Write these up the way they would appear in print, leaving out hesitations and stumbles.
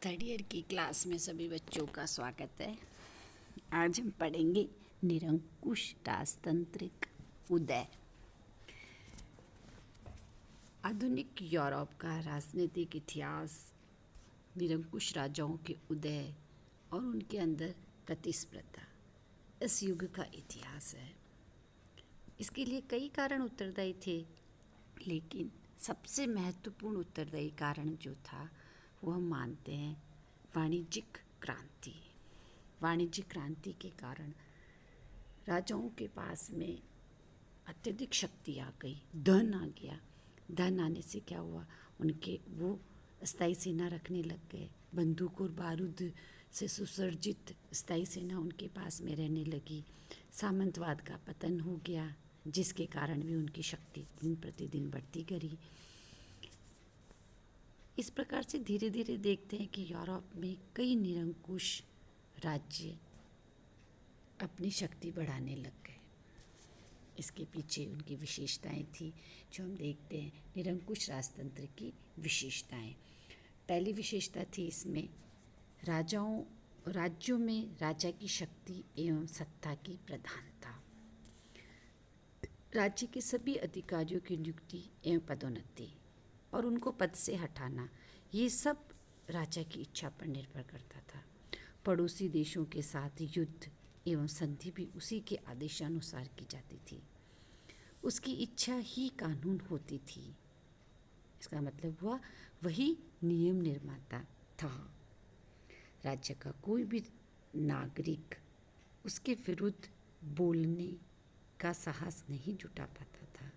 Third year की class में सभी बच्चों का स्वागत है। आज हम पढ़ेंगे निरंकुश राजतंत्रिक उदय। आधुनिक यूरोप का राजनीतिक इतिहास निरंकुश राजाओं के उदय और उनके अंदर प्रतिस्पर्धा इस युग का इतिहास है। इसके लिए कई कारण उत्तरदायी थे, लेकिन सबसे महत्वपूर्ण उत्तरदायी कारण जो था वो हम मानते हैं वाणिज्यिक क्रांति। वाणिज्यिक क्रांति के कारण राजाओं के पास में अत्यधिक शक्ति आ गई, धन आ गया। धन आने से क्या हुआ, उनके वो स्थायी सेना रखने लग गए। बंदूक और बारूद से सुसज्जित स्थायी सेना उनके पास में रहने लगी। सामंतवाद का पतन हो गया, जिसके कारण भी उनकी शक्ति दिन प्रतिदिन बढ़ती गई। इस प्रकार से धीरे धीरे देखते हैं कि यूरोप में कई निरंकुश राज्य अपनी शक्ति बढ़ाने लग गए। इसके पीछे उनकी विशेषताएं थी जो हम देखते हैं। निरंकुश राजतंत्र की विशेषताएं, पहली विशेषता थी इसमें राज्यों में राजा की शक्ति एवं सत्ता की प्रधानता। राज्य के सभी अधिकारियों की नियुक्ति एवं पदोन्नति और उनको पद से हटाना, ये सब राजा की इच्छा पर निर्भर करता था। पड़ोसी देशों के साथ युद्ध एवं संधि भी उसी के आदेशानुसार की जाती थी। उसकी इच्छा ही कानून होती थी। इसका मतलब हुआ वही नियम निर्माता था। राज्य का कोई भी नागरिक उसके विरुद्ध बोलने का साहस नहीं जुटा पाता था,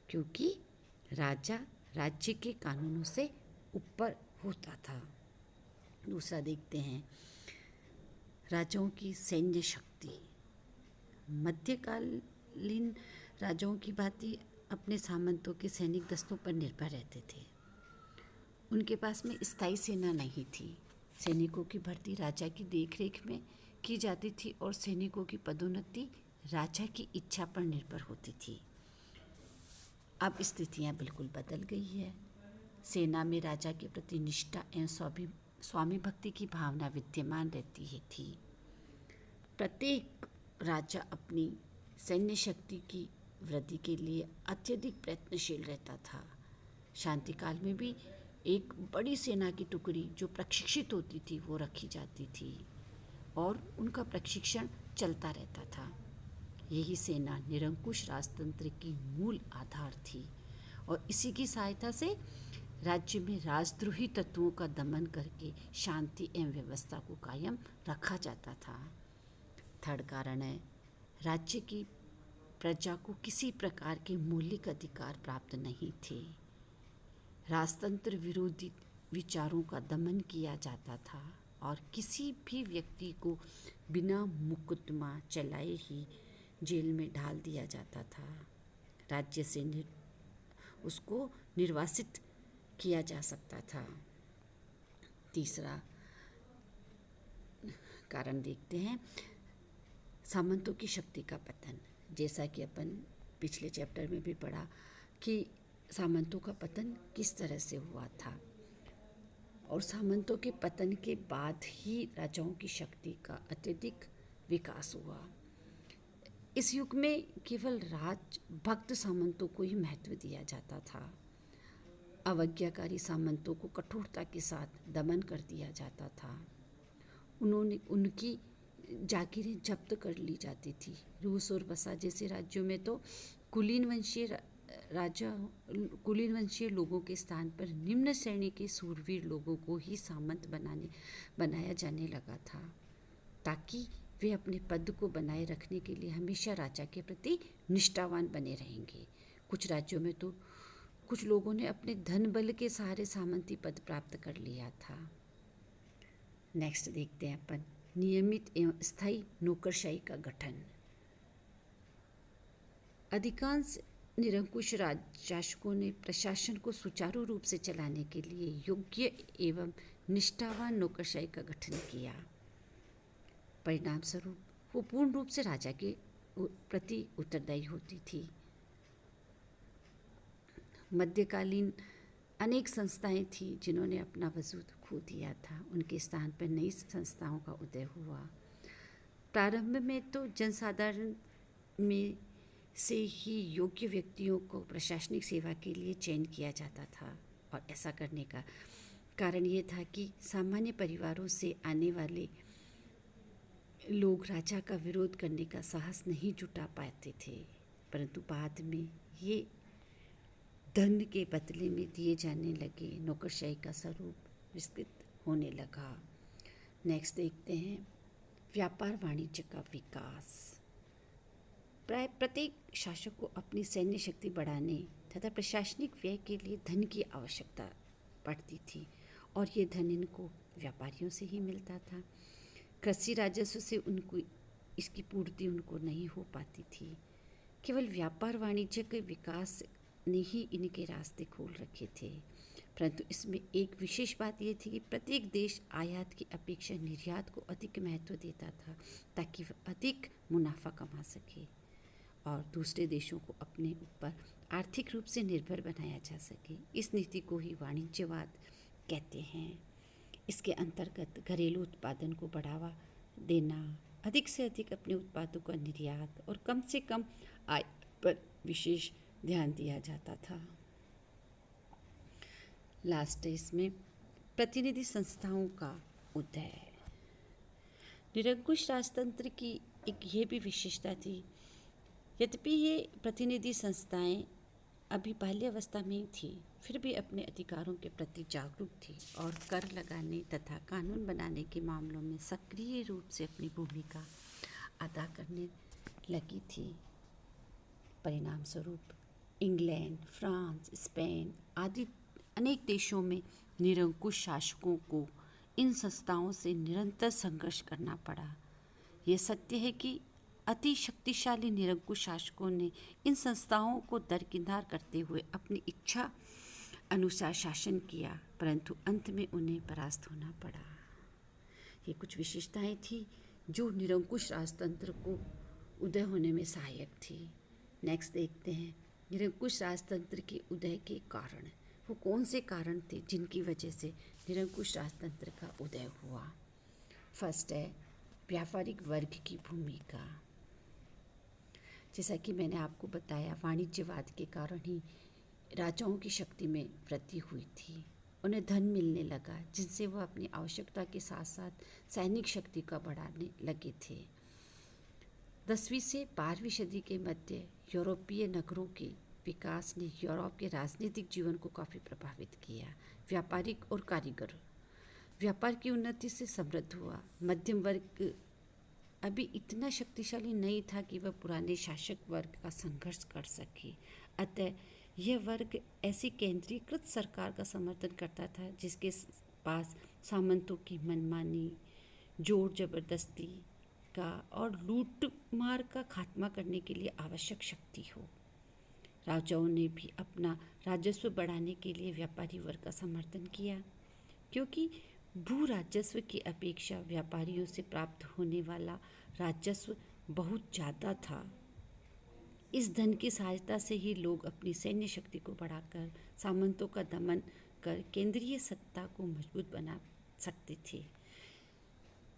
क्योंकि राजा राज्य के कानूनों से ऊपर होता था। दूसरा देखते हैं राजाओं की सैन्य शक्ति। मध्यकालीन राजाओं की भांति अपने सामंतों के सैनिक दस्तों पर निर्भर रहते थे। उनके पास में स्थायी सेना नहीं थी। सैनिकों की भर्ती राजा की देखरेख में की जाती थी और सैनिकों की पदोन्नति राजा की इच्छा पर निर्भर होती थी। अब स्थितियां बिल्कुल बदल गई है। सेना में राजा के प्रति निष्ठा एवं स्वामी भक्ति की भावना विद्यमान रहती है थी। प्रत्येक राजा अपनी सैन्य शक्ति की वृद्धि के लिए अत्यधिक प्रयत्नशील रहता था। शांति काल में भी एक बड़ी सेना की टुकड़ी जो प्रशिक्षित होती थी वो रखी जाती थी और उनका प्रशिक्षण चलता रहता था। यही सेना निरंकुश राजतंत्र की मूल आधार थी और इसी की सहायता से राज्य में राजद्रोही तत्वों का दमन करके शांति एवं व्यवस्था को कायम रखा जाता था। थर्ड कारण है राज्य की प्रजा को किसी प्रकार के मौलिक अधिकार प्राप्त नहीं थे। राजतंत्र विरोधी विचारों का दमन किया जाता था और किसी भी व्यक्ति को बिना मुकदमा चलाए ही जेल में डाल दिया जाता था। राज्य से उसको निर्वासित किया जा सकता था। तीसरा कारण देखते हैं सामंतों की शक्ति का पतन। जैसा कि अपन पिछले चैप्टर में भी पढ़ा कि सामंतों का पतन किस तरह से हुआ था और सामंतों के पतन के बाद ही राजाओं की शक्ति का अत्यधिक विकास हुआ। इस युग में केवल राजभक्त सामंतों को ही महत्व दिया जाता था। अवज्ञाकारी सामंतों को कठोरता के साथ दमन कर दिया जाता था। उनकी जागीरें जब्त कर ली जाती थी। रूस और बसा जैसे राज्यों में तो कुलीन वंशीय लोगों के स्थान पर निम्न श्रेणी के सूरवीर लोगों को ही सामंत बनाया जाने लगा था, ताकि वे अपने पद को बनाए रखने के लिए हमेशा राजा के प्रति निष्ठावान बने रहेंगे। कुछ राज्यों में तो कुछ लोगों ने अपने धन बल के सहारे सामंती पद प्राप्त कर लिया था। नेक्स्ट देखते हैं अपन नियमित एवं स्थायी नौकरशाही का गठन। अधिकांश निरंकुश शासकों ने प्रशासन को सुचारू रूप से चलाने के लिए योग्य एवं निष्ठावान नौकरशाही का गठन किया। परिणाम स्वरूप वो पूर्ण रूप से राजा के प्रति उत्तरदायी होती थी। मध्यकालीन अनेक संस्थाएं थी जिन्होंने अपना वजूद खो दिया था। उनके स्थान पर नई संस्थाओं का उदय हुआ। प्रारंभ में तो जनसाधारण में से ही योग्य व्यक्तियों को प्रशासनिक सेवा के लिए चयन किया जाता था, और ऐसा करने का कारण ये था कि सामान्य परिवारों से आने वाले लोग राजा का विरोध करने का साहस नहीं जुटा पाते थे। परंतु बाद में ये धन के बदले में दिए जाने लगे नौकरशाही का स्वरूप विस्तृत होने लगा। नेक्स्ट देखते हैं व्यापार वाणिज्य का विकास। प्राय प्रत्येक शासक को अपनी सैन्य शक्ति बढ़ाने तथा प्रशासनिक व्यय के लिए धन की आवश्यकता पड़ती थी, और ये धन इनको व्यापारियों से ही मिलता था। कृषि राजस्व से उनको इसकी पूर्ति उनको नहीं हो पाती थी। केवल व्यापार वाणिज्य के विकास ने ही इनके रास्ते खोल रखे थे। परंतु इसमें एक विशेष बात यह थी कि प्रत्येक देश आयात की अपेक्षा निर्यात को अधिक महत्व देता था, ताकि वह अधिक मुनाफा कमा सके और दूसरे देशों को अपने ऊपर आर्थिक रूप से निर्भर बनाया जा सके। इस नीति को ही वाणिज्यवाद कहते हैं। इसके अंतर्गत घरेलू उत्पादन को बढ़ावा देना, अधिक से अधिक अपने उत्पादों का निर्यात और कम से कम आय पर विशेष ध्यान दिया जाता था। लास्ट है इसमें प्रतिनिधि संस्थाओं का उदय। निरंकुश राजतंत्र की एक ये भी विशेषता थी, यद्यपि ये प्रतिनिधि संस्थाएं अभी बाल्यावस्था में थी, फिर भी अपने अधिकारों के प्रति जागरूक थी और कर लगाने तथा कानून बनाने के मामलों में सक्रिय रूप से अपनी भूमिका अदा करने लगी थी। परिणाम स्वरूप इंग्लैंड, फ्रांस, स्पेन आदि अनेक देशों में निरंकुश शासकों को इन संस्थाओं से निरंतर संघर्ष करना पड़ा। यह सत्य है कि अति शक्तिशाली निरंकुश शासकों ने इन संस्थाओं को दरकिनार करते हुए अपनी इच्छा अनुसार शासन किया, परंतु अंत में उन्हें परास्त होना पड़ा। ये कुछ विशेषताएं थी जो निरंकुश राजतंत्र को उदय होने में सहायक थी। नेक्स्ट देखते हैं निरंकुश राजतंत्र के उदय के कारण। वो कौन से कारण थे जिनकी वजह से निरंकुश राजतंत्र का उदय हुआ? फर्स्ट है व्यापारिक वर्ग की भूमिका। जैसा कि मैंने आपको बताया, वाणिज्यवाद के कारण ही राजाओं की शक्ति में वृद्धि हुई थी। उन्हें धन मिलने लगा, जिनसे वह अपनी आवश्यकता के साथ साथ सैनिक शक्ति का बढ़ाने लगे थे। 10वीं से 12वीं सदी के मध्य यूरोपीय नगरों के विकास ने यूरोप के राजनीतिक जीवन को काफ़ी प्रभावित किया। व्यापारिक और कारीगर व्यापार की उन्नति से समृद्ध हुआ। मध्यम वर्ग अभी इतना शक्तिशाली नहीं था कि वह पुराने शासक वर्ग का संघर्ष कर सके, अतः यह वर्ग ऐसी केंद्रीकृत सरकार का समर्थन करता था जिसके पास सामंतों की मनमानी, जोर जबरदस्ती का और लूट मार का खात्मा करने के लिए आवश्यक शक्ति हो। राजाओं ने भी अपना राजस्व बढ़ाने के लिए व्यापारी वर्ग का समर्थन किया, क्योंकि भू राजस्व की अपेक्षा व्यापारियों से प्राप्त होने वाला राजस्व बहुत ज़्यादा था। इस धन की सहायता से ही लोग अपनी सैन्य शक्ति को बढ़ाकर सामंतों का दमन कर केंद्रीय सत्ता को मजबूत बना सकते थे।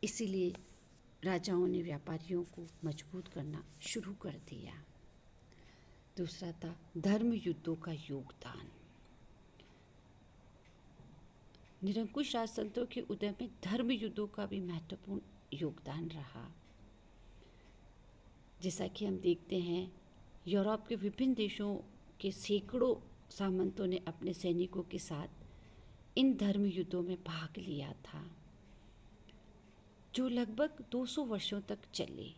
इसीलिए राजाओं ने व्यापारियों को मजबूत करना शुरू कर दिया। दूसरा था धर्म युद्धों का योगदान। निरंकुश राजतंत्रों के उदय में धर्म युद्धों का भी महत्वपूर्ण योगदान रहा। जैसा कि हम देखते हैं, यूरोप के विभिन्न देशों के सैकड़ों सामंतों ने अपने सैनिकों के साथ इन धर्म युद्धों में भाग लिया था, जो लगभग 200 वर्षों तक चले।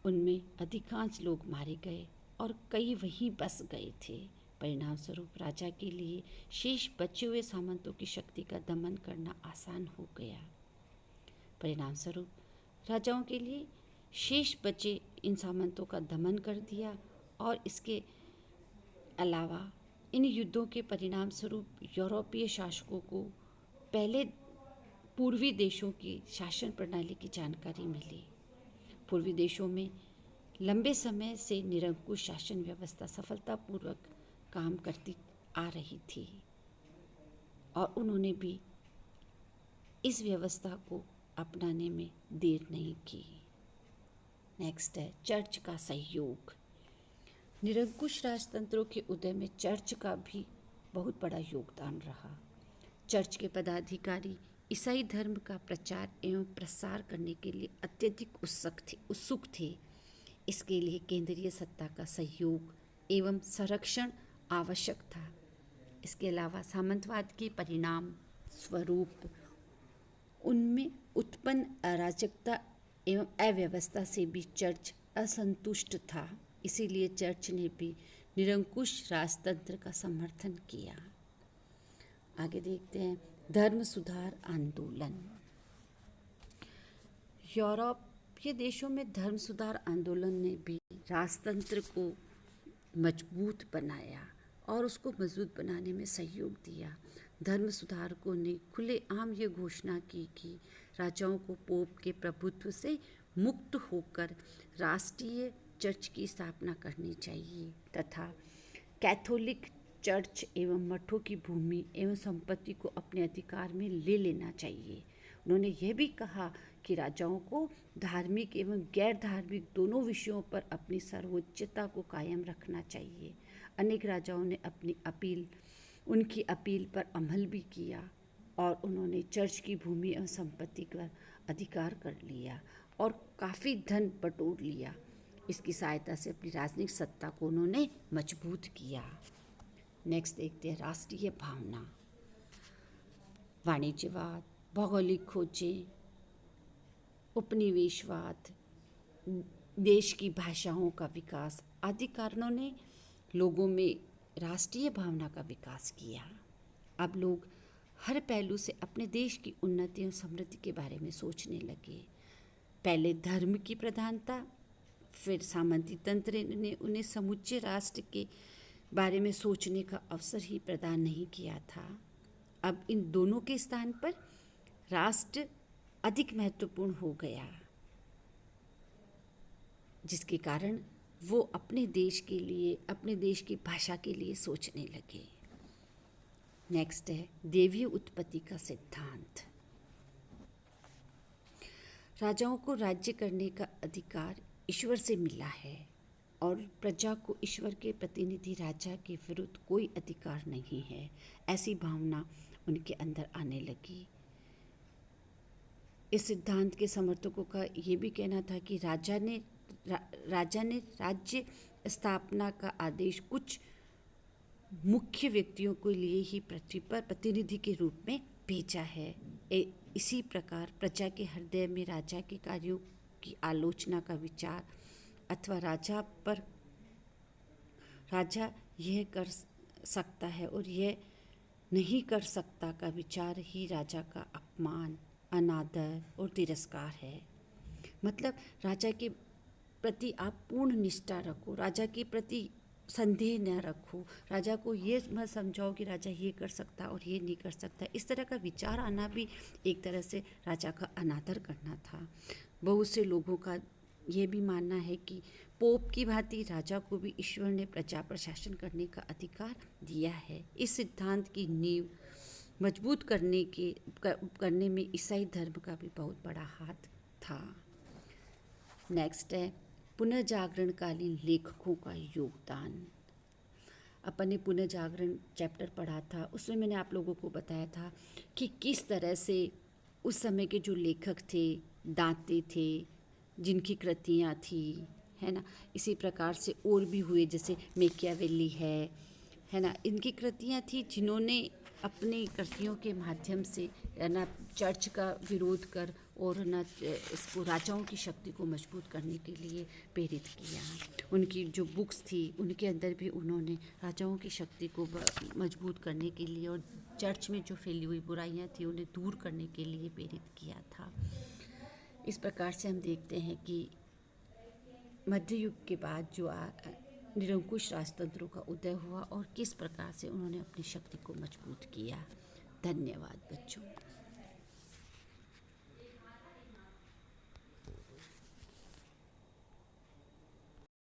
उनमें अधिकांश लोग मारे गए और कई वहीं बस गए थे। परिणाम स्वरूप राजा के लिए शेष बचे हुए सामंतों की शक्ति का दमन करना आसान हो गया। परिणाम स्वरूप राजाओं के लिए शेष बचे इन सामंतों का दमन कर दिया, और इसके अलावा इन युद्धों के परिणाम स्वरूप यूरोपीय शासकों को पहले पूर्वी देशों की शासन प्रणाली की जानकारी मिली। पूर्वी देशों में लंबे समय से निरंकुश शासन व्यवस्था सफलतापूर्वक काम करती आ रही थी, और उन्होंने भी इस व्यवस्था को अपनाने में देर नहीं की। नेक्स्ट है चर्च का सहयोग। निरंकुश राजतंत्रों के उदय में चर्च का भी बहुत बड़ा योगदान रहा। चर्च के पदाधिकारी ईसाई धर्म का प्रचार एवं प्रसार करने के लिए अत्यधिक उत्सुक थे। इसके लिए केंद्रीय सत्ता का सहयोग एवं संरक्षण आवश्यक था। इसके अलावा सामंतवाद के परिणाम स्वरूप उनमें उत्पन्न अराजकता एवं अव्यवस्था से भी चर्च असंतुष्ट था। इसीलिए चर्च ने भी निरंकुश राजतंत्र का समर्थन किया। आगे देखते हैं धर्म सुधार आंदोलन। यूरोपीय देशों में धर्म सुधार आंदोलन ने भी राजतंत्र को मजबूत बनाया और उसको मजबूत बनाने में सहयोग दिया। धर्म सुधारकों ने खुलेआम ये घोषणा की कि राजाओं को पोप के प्रभुत्व से मुक्त होकर राष्ट्रीय चर्च की स्थापना करनी चाहिए तथा कैथोलिक चर्च एवं मठों की भूमि एवं संपत्ति को अपने अधिकार में ले लेना चाहिए। उन्होंने यह भी कहा कि राजाओं को धार्मिक एवं गैर धार्मिक दोनों विषयों पर अपनी सर्वोच्चता को कायम रखना चाहिए। अनेक राजाओं ने उनकी अपील पर अमल भी किया और उन्होंने चर्च की भूमि एवं संपत्ति पर अधिकार कर लिया और काफ़ी धन बटोर लिया। इसकी सहायता से अपनी राजनीतिक सत्ता को उन्होंने मजबूत किया। नेक्स्ट देखते हैं राष्ट्रीय भावना। वाणिज्यवाद, भौगोलिक खोजें, उपनिवेशवाद, देश की भाषाओं का विकास आदि कारणों ने लोगों में राष्ट्रीय भावना का विकास किया। अब लोग हर पहलू से अपने देश की उन्नति और समृद्धि के बारे में सोचने लगे। पहले धर्म की प्रधानता, फिर सामंती तंत्र ने उन्हें समुच्चय राष्ट्र के बारे में सोचने का अवसर ही प्रदान नहीं किया था। अब इन दोनों के स्थान पर राष्ट्र अधिक महत्वपूर्ण हो गया, जिसके कारण वो अपने देश के लिए, अपने देश की भाषा के लिए सोचने लगे। नेक्स्ट है देवीय उत्पत्ति का सिद्धांत। राजाओं को राज्य करने का अधिकार ईश्वर से मिला है और प्रजा को ईश्वर के प्रतिनिधि राजा के विरुद्ध कोई अधिकार नहीं है, ऐसी भावना उनके अंदर आने लगी। इस सिद्धांत के समर्थकों का ये भी कहना था कि राजा ने राज्य स्थापना का आदेश कुछ मुख्य व्यक्तियों के लिए ही पृथ्वी पर प्रतिनिधि के रूप में भेजा है। इसी प्रकार प्रजा के हृदय में राजा के कार्यों की आलोचना का विचार अथवा राजा यह कर सकता है और यह नहीं कर सकता का विचार ही राजा का अपमान, अनादर और तिरस्कार है। मतलब राजा के प्रति आप पूर्ण निष्ठा रखो, राजा के प्रति संदेह न रखो, राजा को ये मत समझाओ कि राजा ये कर सकता और ये नहीं कर सकता। इस तरह का विचार आना भी एक तरह से राजा का अनादर करना था। बहुत से लोगों का ये भी मानना है कि पोप की भांति राजा को भी ईश्वर ने प्रजा पर शासन करने का अधिकार दिया है। इस सिद्धांत की नींव मजबूत करने में ईसाई धर्म का भी बहुत बड़ा हाथ था। नेक्स्ट है पुनर्जागरणकालीन लेखकों का योगदान। अपन ने पुनर्जागरण चैप्टर पढ़ा था, उसमें मैंने आप लोगों को बताया था कि किस तरह से उस समय के जो लेखक थे, दांते थे, जिनकी कृतियाँ थी, है ना, इसी प्रकार से और भी हुए, जैसे मैकियावेली है ना, इनकी कृतियाँ थी जिन्होंने अपनी कृतियों के माध्यम से ना चर्च का विरोध कर और ना इसको राजाओं की शक्ति को मजबूत करने के लिए प्रेरित किया। उनकी जो बुक्स थी उनके अंदर भी उन्होंने राजाओं की शक्ति को मजबूत करने के लिए और चर्च में जो फैली हुई बुराइयां थी उन्हें दूर करने के लिए प्रेरित किया था। इस प्रकार से हम देखते हैं कि मध्य युग के बाद जो निरंकुश राजतंत्रों का उदय हुआ और किस प्रकार से उन्होंने अपनी शक्ति को मजबूत किया। धन्यवाद बच्चों।